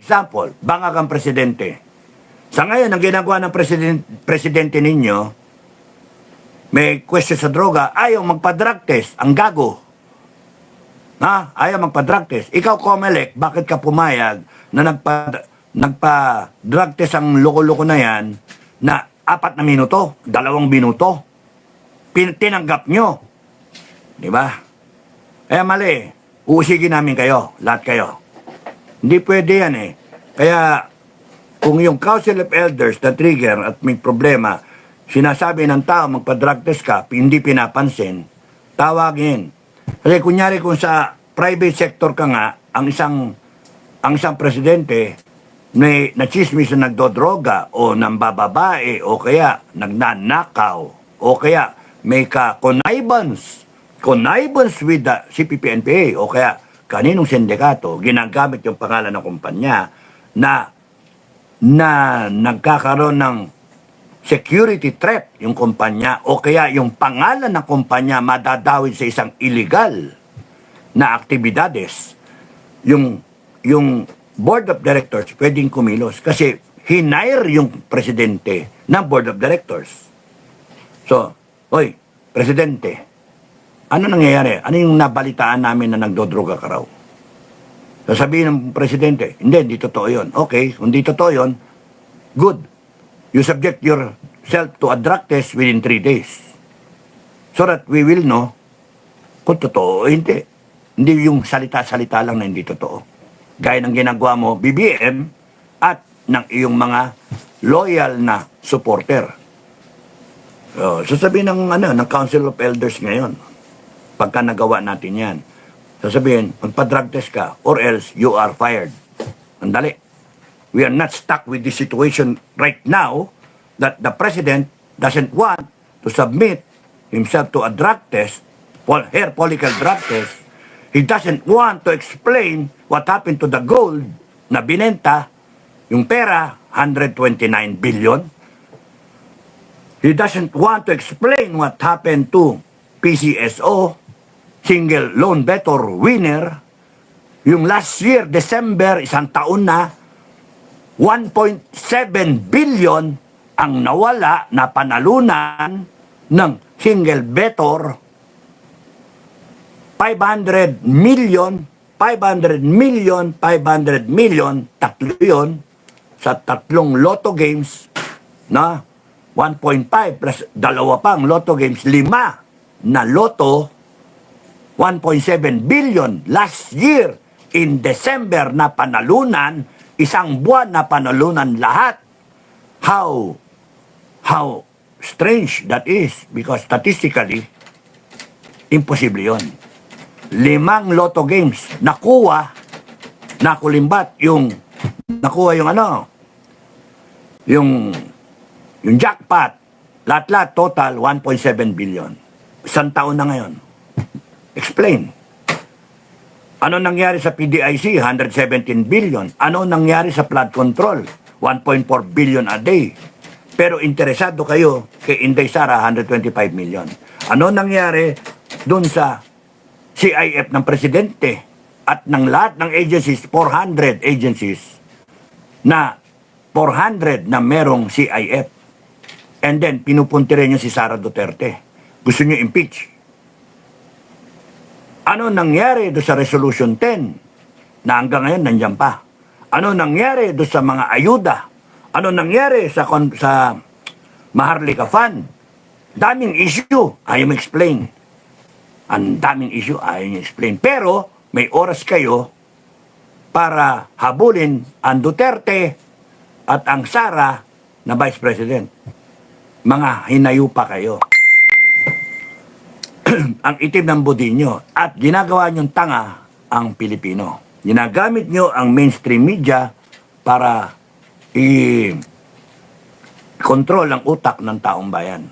example, bangag ang presidente. Sa ngayon, ang ginagawa ng presidente ninyo, may question sa droga, ayaw magpa-drug test, ang gago. Ha? Ayaw magpa-drug test. Ikaw, Comelec, bakit ka pumayag na nagpa-drug test ang loko-loko na yan na 4 na minuto, 2 minuto? Tinanggap nyo. Di ba? Kaya mali. Uusigin namin kayo, lahat kayo. Hindi pwede yan eh. Kaya, kung yung Council of Elders na trigger at may problema, sinasabi ng tao magpa-drug test ka, hindi pinapansin, tawagin. Kasi kunyari kung sa private sector ka nga, ang isang presidente may nachismis na nagdodroga o nambababae o kaya nagnanakaw o kaya may connivance with the CPP-NPA o kaya kaninong sindikato ginagamit yung pangalan ng kumpanya na nagkakaroon ng security threat yung kumpanya o kaya yung pangalan ng kumpanya madadawid sa isang illegal na aktibidades, yung board of directors pwedeng kumilos kasi hinire yung presidente ng board of directors. So, oy, presidente, ano nangyayari? Ano yung nabalitaan namin na nagdodroga ka raw? Sasabihin ng presidente, hindi totoo yun. Okay, kung di totoo yun, good. You subject yourself to a drug test within 3 days. So that we will know kung totoo o hindi. Hindi yung salita-salita lang na hindi totoo. Gaya ng ginagawa mo, BBM, at ng iyong mga loyal na supporter. So, sasabihin ng Council of Elders ngayon, pagka nagawa natin yan, sasabihin, magpa-drug test ka, or else you are fired. Andali. We are not stuck with this situation right now that the president doesn't want to submit himself to a drug test, hair follicle drug test. He doesn't want to explain what happened to the gold na binenta, yung pera, 129 billion. He doesn't want to explain what happened to PCSO, single loan better winner. Yung last year, December, isang taon na, 1.7 billion ang nawala na panalunan ng single better. 500 million, tatlo yun sa 3 lotto games na 1.5 plus 2 pang lotto games, 5 na lotto, 1.7 billion last year in December na panalunan, isang buwan na panalunan lahat. How strange that is because statistically, imposible yun. 5 lotto games nakulimbat yung jackpot, lahat total 1.7 billion. Isang taon na ngayon. Explain. Ano nangyari sa PDIC? 117 billion. Ano nangyari sa flood control? 1.4 billion a day. Pero interesado kayo kay Inday Sara, 125 million. Ano nangyari dun sa CIF ng presidente at ng lahat ng agencies, 400 agencies na 400 na merong CIF. And then, pinupunti rin nyo si Sara Duterte. Gusto nyo impeach. Ano nangyari doon sa Resolution 10 na hanggang ngayon nandiyan pa? Ano nangyari doon sa mga ayuda? Ano nangyari sa Maharlika Fund? Daming issue. Ayaw explain. Ang daming issue, ayaw niya explain. Pero, may oras kayo para habulin ang Duterte at ang Sara na Vice President. Mga hinayupa kayo. Ang itim ng budi nyo. At ginagawa nyong tanga ang Pilipino. Ginagamit nyo ang mainstream media para i-control ang utak ng taong bayan.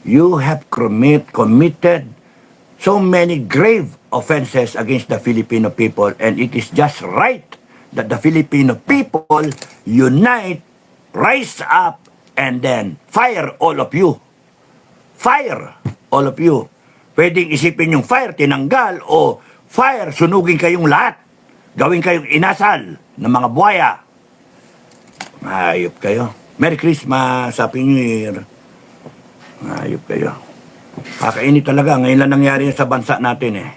You have committed so many grave offenses against the Filipino people, and it is just right that the Filipino people unite, rise up, and then fire all of you. Fire all of you. Pwedeng isipin yung fire tinanggal o fire sunugin kayong lahat. Gawin kayong inasal ng mga buhaya. Ayop kayo. Merry Christmas, Happy New Year. Ayop kayo. Kakainit talaga. Ngayon lang nangyari sa bansa natin eh.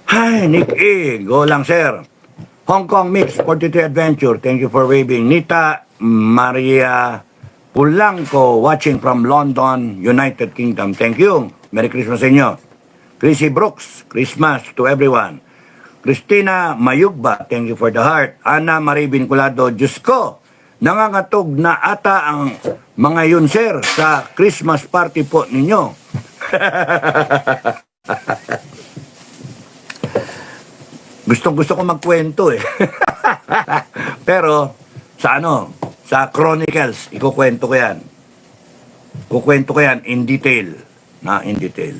Hi, Nick E. Go lang, sir. Hong Kong Mix 43 Adventure. Thank you for waving. Nita Maria Pulanco watching from London, United Kingdom. Thank you. Merry Christmas sa inyo. Chrissy Brooks, Christmas to everyone. Christina Mayugba, thank you for the heart. Ana Marie Vinculado, Diyos ko, nangangatog na ata ang mga yun, sir, sa Christmas party po ninyo. Gusto ko magkwento eh. Pero, sa Chronicles, ikukwento ko yan. Kukwento ko yan in detail. In detail.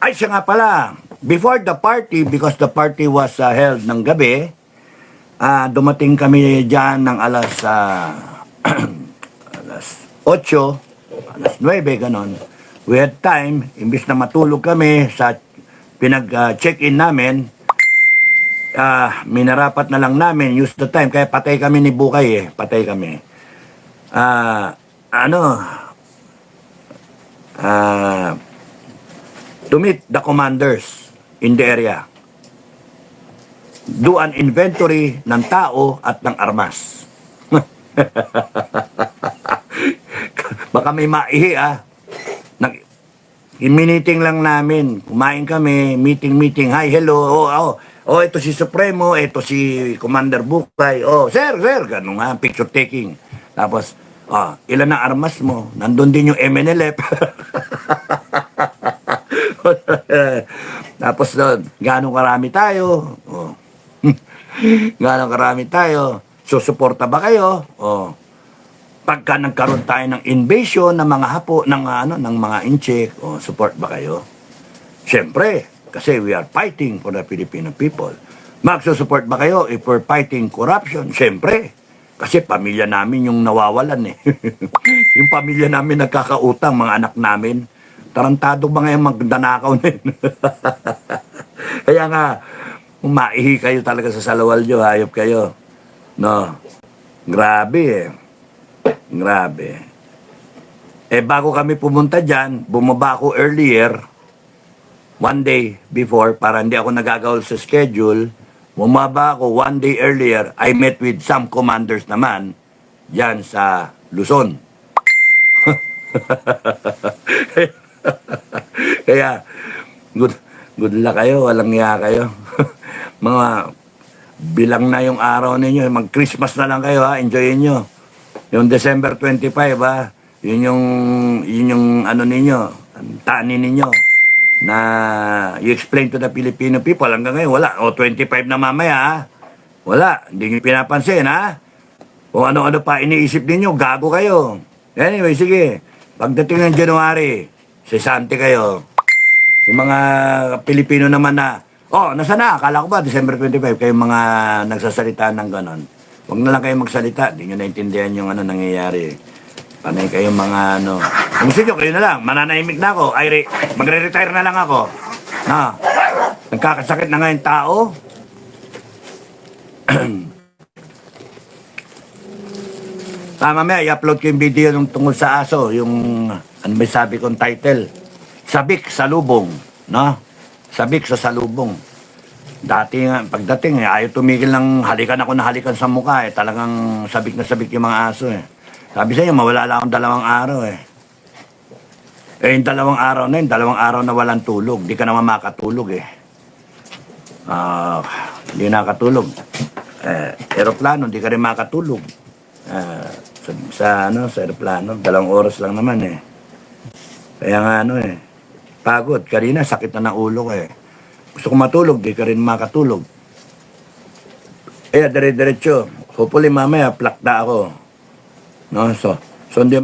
Ay, siya nga pala. Before the party, because the party was held ng gabi, dumating kami dyan ng alas 8, alas 9, ganon. We had time, imbis na matulog kami sa pinag-check-in namin, minarapat na lang namin, use the time, kaya patay kami ni Bukay patay kami. To meet the commanders in the area. Do an inventory ng tao at ng armas. Baka may maihi In-meeting lang namin. Kumain kami, meeting. Hi, hello. Ito si Supremo, ito si Commander Bukay. Sir, ganun nga, picture taking. Tapos, ilan na armas mo? Nandun din yung MNLF. Tapos doon, gano'ng karami tayo? Gano'ng karami tayo? Susuporta ba kayo? Pagka nagkaroon tayo ng invasion ng mga hapo, ng mga incheck, support ba kayo? Siyempre, kasi we are fighting for the Filipino people. Magsusupport ba kayo if we're fighting corruption? Siyempre, kasi pamilya namin yung nawawalan Yung pamilya namin nagkakautang, mga anak namin. Tarantado ba ngayon magdanakaw na yun? Kaya nga, maihi kayo talaga sa Salawalyo, hayop kayo. No? Grabe Grabe. Bago kami pumunta dyan, bumaba ako earlier, one day before, para hindi ako nagagawal sa schedule. Bumaba ako one day earlier, I met with some commanders naman, dyan sa Luzon. Kaya, good luck kayo, walang iya kayo. Mga bilang na yung araw ninyo, mag-Christmas na lang kayo enjoyin nyo. Yung December 25 yun yung ninyo, tani ninyo, na you explain to the Filipino people, hanggang ngayon wala. 25 na mamaya wala, hindi nyo pinapansin kung ano-ano pa iniisip ninyo, gago kayo. Anyway, sige, pagdating ng January, sisante kayo. Yung mga Pilipino naman nasa na? Akala ko ba December 25 kayong mga nagsasalita ng ganon. Huwag na lang kayo magsalita. Hindi nyo naintindihan yung nangyayari. Panay kayong mga Kung gusto nyo, kayo na lang. Mananahimik na ako. Magre-retire na lang ako. Nagkakasakit na nga yung tao. Mamaya, i-upload ko yung video ng tungkol sa aso. Yung, may sabi kong title. Sabik sa lubong. Sabik sa salubong. Dati nga, pagdating ayaw tumigil ng halikan ako na halikan sa mukha Talagang sabik na sabik yung mga aso Sabi sa inyo, mawala lang akong 2 araw yung 2 araw na yun, 2 araw na walang tulog. Di ka naman makatulog Hindi nakatulog. Aeroplano, di ka rin makatulog. Sa aeroplano, 2 oras lang naman Kaya nga pagod. Kanina, sakit na ng ulo ko Gusto ko matulog, di ka rin makatulog. Dire-diretso. Hopefully mamaya, plakda ako. So hindi